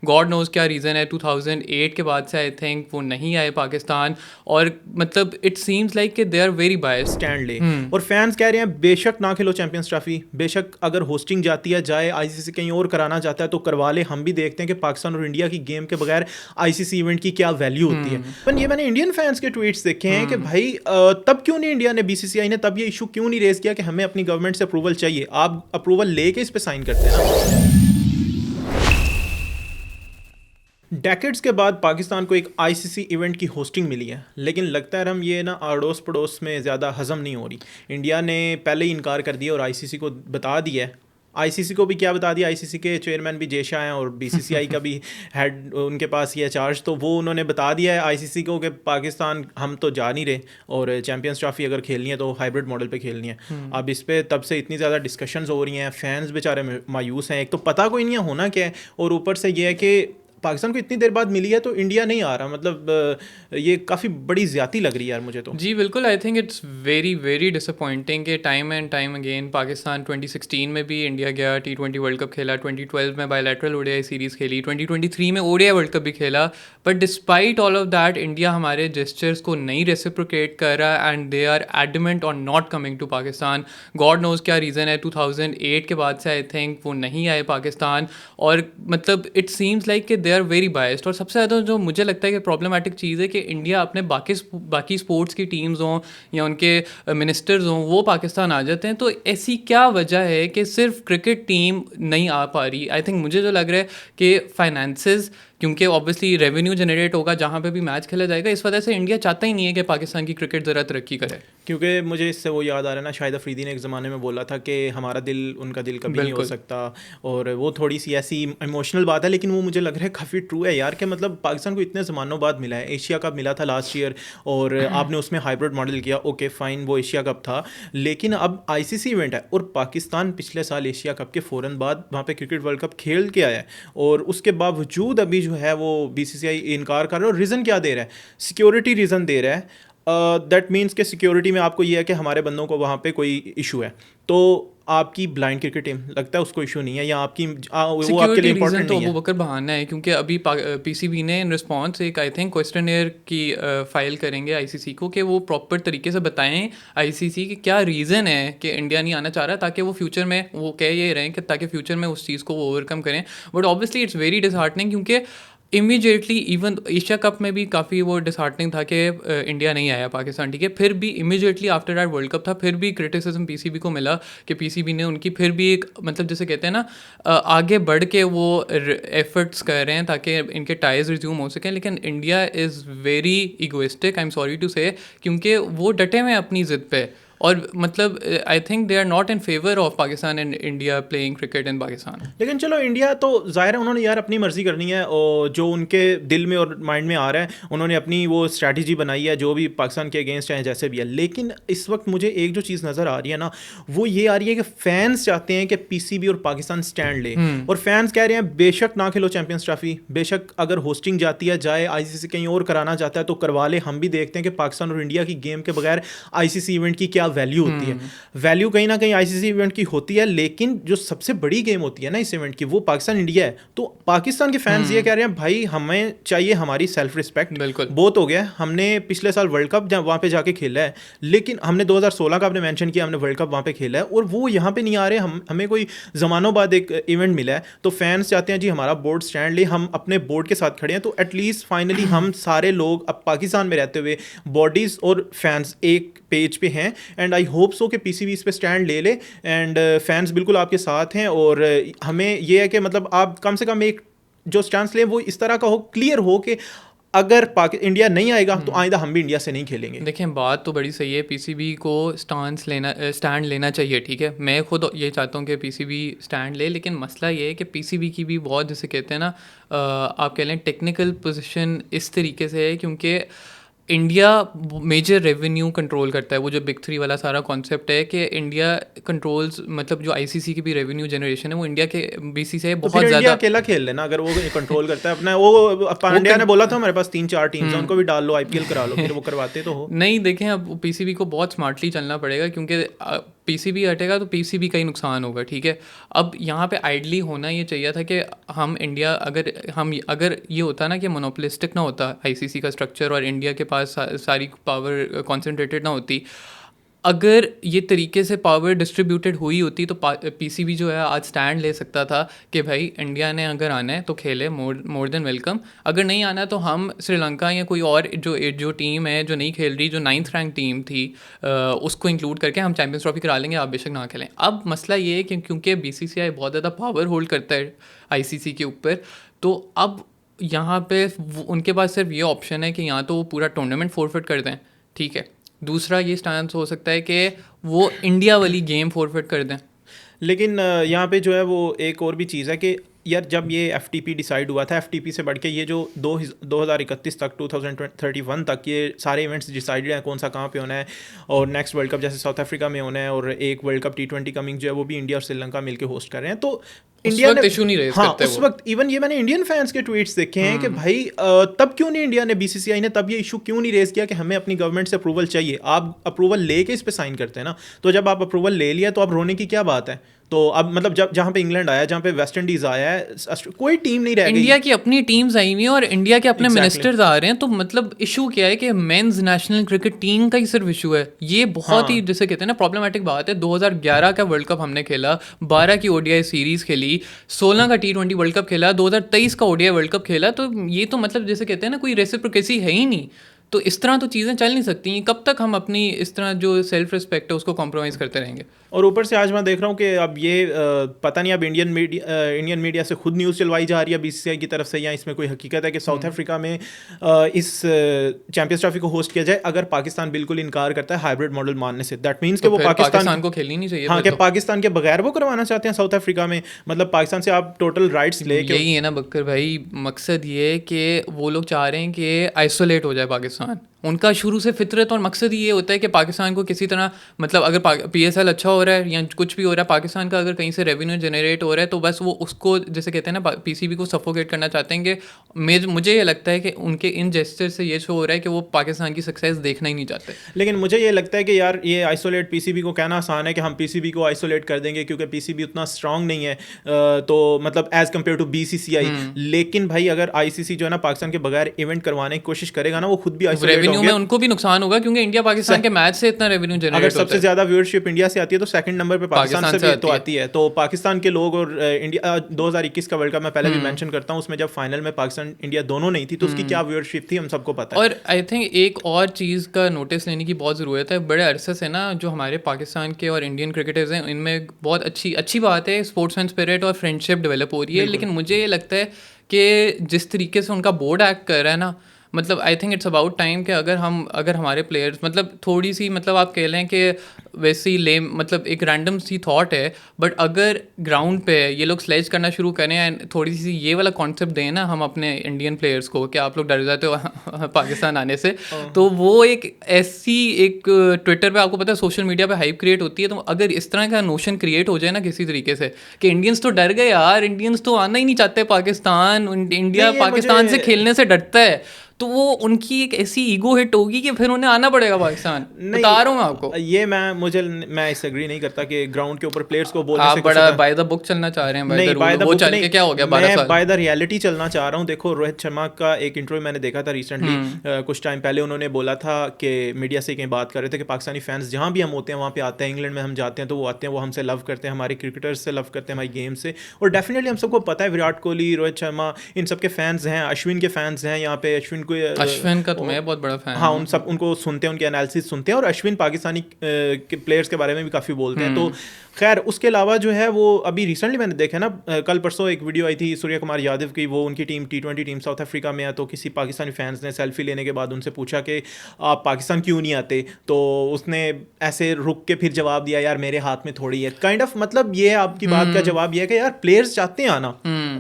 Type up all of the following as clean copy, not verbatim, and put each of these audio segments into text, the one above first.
God knows क्या reason है 2008 के बाद से आई थिंक वो नहीं आए पाकिस्तान। और मतलब इट सीम्स लाइक कि they are very biased. Stand ले और फैंस कह रहे हैं बेशक ना खेलो चैंपियंस ट्रॉफी, बेशक अगर होस्टिंग जाती है जाए, आईसीसी कहीं और कराना चाहता है तो करवा ले। हम भी देखते हैं कि पाकिस्तान और इंडिया की गेम के बगैर आईसीसी इवेंट की क्या वैल्यू होती है। पर ये मैंने इंडियन फैंस के ट्वीट्स देखे हैं कि भाई तब क्यों नहीं इंडिया ने, बीसीसीआई ने तब ये इशू क्यों नहीं रेज किया कि हमें अपनी गवर्नमेंट से अप्रूवल चाहिए। आप अप्रूवल लेके इस पे साइन करते हैं ना। डेकेड्स के बाद पाकिस्तान को एक आईसीसी इवेंट की होस्टिंग मिली है, लेकिन लगता है हम ये ना अड़ोस पड़ोस में ज़्यादा हजम नहीं हो रही। इंडिया ने पहले ही इनकार कर दिया और आईसीसी को बता दिया है। आईसीसी को भी क्या बता दिया, आईसीसी के चेयरमैन भी जय शाह हैं और बीसीसीआई का भी हेड उनके पास ही है चार्ज, तो वो उन्होंने बता दिया है आईसीसी को कि पाकिस्तान हम तो जा नहीं रहे और चैंपियंस ट्रॉफी अगर खेलनी है तो हाइब्रिड मॉडल पे खेलनी है। अब इस पर तब से इतनी ज़्यादा डिस्कशंस हो रही हैं, फैंस बेचारे मायूस हैं। एक तो पता कोई नहीं है होना क्या है, और ऊपर से ये है कि पाकिस्तान को इतनी देर बाद मिली है तो इंडिया नहीं आ रहा। मतलब ये काफ़ी बड़ी ज़्यादती लग रही है यार मुझे तो। जी बिल्कुल, I think it's very very disappointing कि time and time again Pakistan 2016 में भी इंडिया गया, T20 वर्ल्ड कप खेला, 2012 में बायलैटरल ओडीआई सीरीज़ खेली, 2023 में ओडीआई वर्ल्ड कप भी खेला, but despite all of that India हमारे जेस्चर्स को नहीं रेसिप्रोकेट कर रहा and they are adamant on not coming to Pakistan. God knows क्या रीज़न है 2008 के बाद से आई थिंक वो नहीं आए पाकिस्तान। और मतलब इट सीम्स लाइक कि दे आर वेरी बायस्ड। और सबसे ज़्यादा जो मुझे लगता है कि प्रॉब्लमेटिक चीज़ है कि इंडिया अपने बाकी स्पोर्ट्स की टीम्स हों या उनके मिनिस्टर्स हों वो पाकिस्तान आ जाते हैं, तो ऐसी क्या वजह है कि सिर्फ क्रिकेट टीम नहीं आ पा रही। आई थिंक मुझे जो लग रहा है कि फाइनेंसेस, क्योंकि ऑब्वियसली रेवेन्यू जनरेट होगा जहाँ पे भी मैच खेला जाएगा, इस वजह से इंडिया चाहता ही नहीं है कि पाकिस्तान की क्रिकेट ज़रा तरक्की करे। क्योंकि मुझे इससे वो याद आ रहा है ना, शाहिद अफरीदी ने एक ज़माने में बोला था कि हमारा दिल उनका दिल कभी नहीं हो सकता, और वो थोड़ी सी ऐसी इमोशनल बात है, लेकिन वो मुझे लग रहा है काफ़ी ट्रू है यार। कि मतलब पाकिस्तान को इतने ज़मानों बाद मिला है, एशिया कप मिला था लास्ट ईयर और आपने उसमें हाइब्रिड मॉडल किया, ओके फाइन वो एशिया कप था, लेकिन अब आईसीसी इवेंट है और पाकिस्तान पिछले साल एशिया कप के फ़ौरन बाद वहाँ पे क्रिकेट वर्ल्ड कप खेल के आया है, और उसके बावजूद अभी जो है वो बीसीसीआई इनकार कर रहा है। और रीज़न क्या दे रहा है, सिक्योरिटी रीज़न दे रहा है। दैट मीन्स के सिक्योरिटी में आपको ये है कि हमारे बंदों को वहाँ पे कोई इशू है, तो आपकी ब्लाइंड क्रिकेट टीम लगता है उसको इशू नहीं है, या आपकी वो आपके लिए इंपॉर्टेंट नहीं है। तो अबू बकर बहाना है, क्योंकि अभी पीसीबी ने इन रिस्पांस एक आई थिंक क्वेश्चनेयर की फाइल करेंगे आईसीसी को कि वो प्रॉपर तरीके से बताएं आईसीसी कि क्या रीज़न है कि इंडिया नहीं आना चाह रहा, ताकि वो फ्यूचर में वो कह ये रहे हैं कि ताकि फ्यूचर में उस चीज़ को वो ओवरकम करें। But obviously it's very disheartening, क्योंकि इमीडिएटली इवन एशिया कप में भी काफ़ी वो डिसहार्टनिंग था कि इंडिया नहीं आया पाकिस्तान, ठीक है, फिर भी immediately after that world cup था, फिर भी क्रिटिसिज्म पीसीबी को मिला कि पीसीबी ने उनकी फिर भी एक मतलब जैसे कहते हैं ना आगे बढ़ के वो एफर्ट्स कर रहे हैं ताकि इनके टाइज रिज्यूम हो सकें। लेकिन India is very egoistic, I am sorry to say, क्योंकि वो डटे हुए हैं अपनी ज़िद पे। और मतलब I think they are not in favour of Pakistan and India playing cricket in Pakistan. लेकिन चलो इंडिया तो ज़ाहिर है उन्होंने यार अपनी मर्ज़ी करनी है, और जो उनके दिल में और माइंड में आ रहा है उन्होंने अपनी वो स्ट्रैटेजी बनाई है जो भी पाकिस्तान के अगेंस्ट है जैसे भी है। लेकिन इस वक्त मुझे एक जो चीज़ नज़र आ रही है ना, वो ये आ रही है कि फैंस चाहते हैं कि पीसीबी और पाकिस्तान स्टैंड ले, और फैंस कह रहे हैं बेशक ना खेलो चैंपियंस ट्रॉफी, बेशक अगर होस्टिंग जाती है जाए, आईसीसी कहीं और कराना चाहता है तो करवा ले। हम भी देखते हैं कि पाकिस्तान और इंडिया की गेम के बगैर आईसीसी इवेंट की क्या वैल्यू होती है। वैल्यू कहीं ना कहीं आईसीसी इवेंट की होती है, लेकिन जो सबसे बड़ी गेम होती है ना इस इवेंट की वो पाकिस्तान इंडिया है। तो पाकिस्तान के फैंस ये कह रहे हैं भाई हमें चाहिए हमारी सेल्फ रिस्पेक्ट। बिल्कुल बहुत हो गया, हमने पिछले साल वर्ल्ड कप वहाँ पे जाके खेला है, लेकिन हमने 2016 का आपने मेंशन किया, हमने वर्ल्ड कप वहाँ पे खेला है और वो यहाँ पे नहीं आ रहे। हमें कोई ज़मानों बाद एक इवेंट मिला है, तो फैंस चाहते हैं जी हमारा बोर्ड स्टैंड ले, हम अपने बोर्ड के साथ खड़े हैं। तो एटलीस्ट फाइनली हम सारे लोग अब पाकिस्तान में रहते हुए बॉडीज़ और फैंस एक पेज पे हैं, एंड आई होप सो कि पीसीबी इस पे स्टैंड ले ले, एंड फैंस बिल्कुल आपके साथ हैं। और हमें ये है कि मतलब आप कम से कम एक जो स्टैंड लें वो इस तरह का हो, क्लियर हो कि अगर इंडिया नहीं आएगा तो आइंदा हम भी इंडिया से नहीं खेलेंगे। देखें बात तो बड़ी सही है, पीसीबी को स्टैंड लेना चाहिए, ठीक है, मैं खुद ये चाहता हूँ कि पीसीबी स्टैंड ले। लेकिन मसला ये है कि पीसीबी की भी बहुत जैसे कहते हैं ना आप कह लें टेक्निकल पोजीशन इस तरीके से है, क्योंकि इंडिया मेजर रेवेन्यू कंट्रोल करता है। वो जो बिग 3 वाला सारा कॉन्सेप्ट है कि इंडिया कंट्रोल्स, मतलब जो आईसीसी की भी रेवेन्यू जनरेशन है वो इंडिया के बीसी से बहुत ज़्यादा। इंडिया अकेला खेल लेना अगर वो कंट्रोल करता है अपना। वो पांड्या ने बोला था हमारे पास 3-4 टीम्स हैं, उनको भी डाल लो, आईपीएल करा लो, फिर वो करवाते तो हो। नहीं देखें अब पीसीबी को बहुत स्मार्टली चलना पड़ेगा, क्योंकि पीसीबी हटेगा तो पीसीबी का ही नुकसान होगा, ठीक है। अब यहाँ पे आइडली होना ये चाहिए था कि हम इंडिया अगर ये होता ना कि मोनोपोलिस्टिक ना होता आईसीसी का स्ट्रक्चर और इंडिया के पास सारी पावर कॉन्सेंट्रेटेड ना होती, अगर ये तरीके से पावर डिस्ट्रीब्यूटेड हुई होती तो पीसीबी जो है आज स्टैंड ले सकता था कि भाई इंडिया ने अगर आना है तो खेले, मोर देन वेलकम। अगर नहीं आना तो हम श्रीलंका या कोई और जो टीम है जो नहीं खेल रही, जो 9th रैंक टीम थी, उसको इंक्लूड करके हम चैंपियंस ट्रॉफी करा लेंगे, आप बेशक ना खेलें। अब मसला ये है कि क्योंकि बीसीसीआई बहुत ज़्यादा पावर होल्ड करता है आईसीसी के ऊपर, तो अब यहाँ पे उनके पास सिर्फ ये ऑप्शन है कि या तो वो पूरा टूर्नामेंट फोरफिट कर दें, ठीक है। दूसरा ये स्टांस हो सकता है कि वो इंडिया वाली गेम फोरफिट कर दें। लेकिन यहाँ पे जो है वो एक और भी चीज़ है कि यार जब ये एफटीपी डिसाइड हुआ था, एफटीपी से बढ़ के ये जो 2031 तक 2031 तक ये सारे इवेंट्स डिसाइडेड हैं कौन सा कहाँ पे होना है, और नेक्स्ट वर्ल्ड कप जैसे साउथ अफ्रीका में होना है, और एक वर्ल्ड कप T20 कमिंग जो है वो भी इंडिया और श्रीलंका मिलके होस्ट कर रहे हैं। तो इंडिया ने इशू नहीं रेज हाँ करते उस वक्त इवन ये मैंने इंडियन फैंस के ट्वीट्स देखे हैं कि भाई तब क्यों नहीं इंडिया ने, बीसीसीआई ने तब ये इशू क्यों नहीं रेज किया कि हमें अपनी गवर्नमेंट से अप्रूवल चाहिए। आप अप्रूवल लेके इस पे साइन करते हैं ना, तो जब आप अप्रूवल ले लिया तो अब रोने की क्या बात है। तो अब मतलब जब जहाँ पे इंग्लैंड आया, जहाँ पे वेस्ट इंडीज आया है, कोई टीम नहीं रह गई। इंडिया की अपनी टीम्स आई हुई हैं और इंडिया के अपने मिनिस्टर्स आ रहे हैं, तो मतलब इशू क्या है कि मेंस नेशनल क्रिकेट टीम का ही सिर्फ इशू है। ये बहुत ही जैसे कहते हैं ना प्रॉब्लमेटिक बात है। 2011 का वर्ल्ड कप हमने खेला, 12 की ओडीआई सीरीज खेली, 16 का T20 वर्ल्ड कप खेला, 2023 का ओडीआई वर्ल्ड कप खेला। तो ये तो मतलब जैसे कहते हैं ना कोई रेसिप्रोकेसी है ही नहीं। तो इस तरह तो चीज़ें चल नहीं सकती। कब तक हम अपनी इस तरह जो सेल्फ रिस्पेक्ट है उसको कॉम्प्रोमाइज़ करते रहेंगे। और ऊपर से आज मैं देख रहा हूँ कि अब ये पता नहीं अब इंडियन मीडिया से खुद न्यूज़ चलवाई जा रही है बीसीसीआई की तरफ से, या इसमें कोई हकीकत है कि साउथ अफ्रीका में इस चैंपियंस ट्रॉफी को होस्ट किया जाए अगर पाकिस्तान बिल्कुल इनकार करता है हाइब्रिड मॉडल मानने से। दैट मीन्स कि वो पाकिस्तान को खेलनी नहीं चाहिए। हाँ, कि पाकिस्तान के बगैर वो करवाना चाहते हैं साउथ अफ्रीका में, मतलब पाकिस्तान से आप टोटल राइट्स लेके। यही है ना बक्कर भाई, मकसद ये है कि वो लोग चाह रहे हैं कि आइसोलेट हो जाए पाकिस्तान। उनका शुरू से फितरत और मकसद ही ये होता है कि पाकिस्तान को किसी तरह, मतलब अगर PSL अच्छा हो रहा है या कुछ भी हो रहा है, पाकिस्तान का अगर कहीं से रेवेन्यू जनरेट हो रहा है तो बस वो उसको जैसे कहते हैं ना पीसीबी को सफोकेट करना चाहते हैं। कि मुझे ये लगता है कि उनके इन जेस्चर से ये शो हो रहा है कि वो पाकिस्तान की सक्सेस देखना ही नहीं चाहते। लेकिन मुझे ये लगता है कि यार ये आइसोलेट पीसीबी को कहना आसान है कि हम पीसीबी को आइसोलेट कर देंगे क्योंकि पीसीबी उतना स्ट्रांग नहीं है, तो मतलब एज कम्पेयर टू बीसीसीआई। लेकिन भाई अगर आईसीसी जो है ना पाकिस्तान के बगैर इवेंट करवाने की कोशिश करेगा ना, वो खुद भी आइसोलेट रेवेन्यू में उनको भी नुकसान होगा क्योंकि इंडिया पाकिस्तान के मैच से इतना रेवेन्यू जनरेट होता है। अगर सबसे ज्यादा व्यूअरशिप इंडिया से आती है तो सेकंड नंबर पे पाकिस्तान से भी तो आती है। तो पाकिस्तान के लोग और इंडिया 2021 का वर्ल्ड कप मैं पहले भी मेंशन करता हूं, उसमें जब फाइनल में पाकिस्तान इंडिया दोनों नहीं थी तो उसकी क्या व्यूअरशिप थी हम सबको पता है। और आई थिंक एक और चीज़ का नोटिस लेने की बहुत ज़रूरत है। बड़े अरसे से ना जो हमारे पाकिस्तान के और इंडियन क्रिकेटर्स हैं इनमें बहुत अच्छी बात है, स्पोर्ट्समैन स्पिरिट और फ्रेंडशिप डेवलप हो रही है। लेकिन मुझे ये लगता है कि जिस तरीके से उनका बोर्ड एक्ट कर रहा है ना, मतलब I think it's about time कि अगर हमारे प्लेयर्स मतलब थोड़ी सी, मतलब आप कह लें कि वैसी मतलब एक रैंडम सी थॉट है, बट अगर ग्राउंड पे ये लोग स्लेज करना शुरू करें एंड थोड़ी सी ये वाला कॉन्सेप्ट दें ना हम अपने इंडियन प्लेयर्स को कि आप लोग डर जाते हो पाकिस्तान आने से, तो वो एक ऐसी एक ट्विटर पे आपको पता है सोशल मीडिया पे हाइप क्रिएट होती है। तो अगर इस तरह का नोशन क्रिएट हो जाए ना किसी तरीके से कि इंडियंस तो डर गए यार, इंडियंस तो आना ही नहीं चाहते पाकिस्तान, इंडिया पाकिस्तान से खेलने से डरता है, तो वो उनकी एक ऐसी ईगो हिट होगी कि फिर उन्हें आना पड़ेगा पाकिस्तान। बता रहा हूँ मैं आपको। ये मैं इस एग्री नहीं करता कि ग्राउंड के ऊपर प्लेयर्स को बोलने से बड़ा बाय द बुक चलना चाह रहे हैं। नहीं, बाय द बुक नहीं, क्या हो गया 12 साल, बाय द रियलिटी चलना चाह रहा हूँ। देखो रोहित शर्मा का एक इंटरव्यू मैंने देखा था रिसेंटली, कुछ टाइम पहले उन्होंने बोला था कि मीडिया से कहीं बात कर रहे थे कि पाकिस्तानी फैंस जहाँ भी हम होते हैं वहाँ पे आते हैं, इंग्लैंड में हम जाते हैं तो वो आते हैं, वो हमसे लव करते हैं, हमारे क्रिकेटर्स से लव करते हैं, हमारी गेम से। और डेफिनेटली हम सबको पता है विराट कोहली, रोहित शर्मा, इन सबके फैंस हैं, अश्विन के फैंस हैं यहाँ पे। अश्विन का तो मैं बहुत बड़ा फैन हाँ, उनको सुनते हैं, उनके एनालिसिस सुनते हैं, और अश्विन पाकिस्तानी प्लेयर्स के बारे में भी काफ़ी बोलते हैं। तो खैर उसके अलावा जो है वो अभी रिसेंटली मैंने देखा ना, कल परसों एक वीडियो आई थी सूर्य कुमार यादव की, वो उनकी team T20 team south Africa में है, तो किसी पाकिस्तानी फैंस ने सेल्फी लेने के बाद उनसे पूछा कि आप पाकिस्तान क्यों नहीं आते, तो उसने ऐसे रुक के फिर जवाब दिया यार मेरे हाथ में थोड़ी है, काइंड ऑफ मतलब ये आपकी बात का जवाब ये है कि यार प्लेयर्स चाहते हैं आना,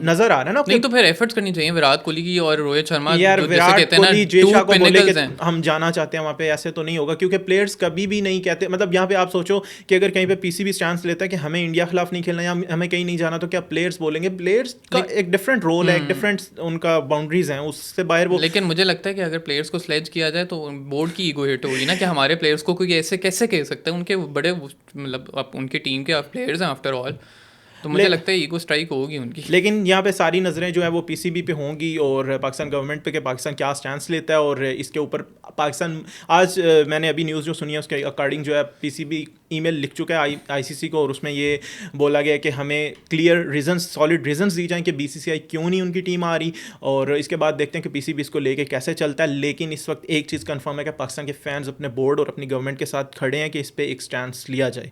नजर आ रहा है ना। नहीं तो फिर एफर्ट्स करनी चाहिए विराट कोहली की और रोहित शर्मा, यार विराट कहते हैं ना, कोहली जे two शाह को बोले pinnacles कि हैं। हम जाना चाहते हैं वहाँ पे, ऐसे तो नहीं होगा, क्योंकि प्लेयर्स कभी भी नहीं कहते, मतलब यहाँ पे आप सोचो कि अगर कहीं पे पीसीबी स्टैंड लेता है कि हमें इंडिया खिलाफ नहीं खेलना या हमें कहीं नहीं जाना, तो क्या प्लेयर्स बोलेंगे? प्लेयर्स का एक डिफरेंट रोल है, एक डिफरेंट उनका बाउंड्रीज हैं, उससे बाहर वो लेकिन मुझे लगता है कि अगर प्लेयर्स को स्लेज किया जाए तो बोर्ड की ईगो हिट होगी ना, कि हमारे प्लेयर्स को कोई ऐसे कैसे कह सकते हैं, उनके बड़े मतलब अब उनकी टीम के प्लेयर्स हैं आफ्टर ऑल, तो मुझे लगता है ईगो स्ट्राइक होगी उनकी। लेकिन यहाँ पे सारी नज़रें जो है वो पीसीबी पे होंगी और पाकिस्तान गवर्नमेंट पे कि पाकिस्तान क्या स्टैंड लेता है, और इसके ऊपर पाकिस्तान आज मैंने अभी न्यूज़ जो सुनी है उसके अकॉर्डिंग जो है पीसीबी ईमेल लिख चुका है आईसीसी को, और उसमें ये बोला गया है कि हमें क्लियर रीजंस, सॉलिड रीजंस दी जाएं कि बीसीसीआई क्यों नहीं उनकी टीम आ रही, और इसके बाद देखते हैं कि पीसीबी इसको लेके कैसे चलता है। लेकिन इस वक्त एक चीज़ कंफर्म है कि पाकिस्तान के फैंस अपने बोर्ड और अपनी गवर्नमेंट के साथ खड़े हैं कि इस पर एक स्टैंड लिया जाए।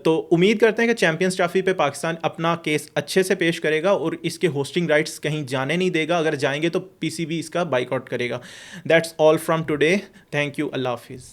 तो उम्मीद करते हैं कि चैम्पियंस ट्रॉफी पे पाकिस्तान अपना केस अच्छे से पेश करेगा और इसके होस्टिंग राइट्स कहीं जाने नहीं देगा, अगर जाएंगे तो पीसीबी इसका बाइकआउट करेगा। That's all from today, thank you, अल्लाह हाफिज़।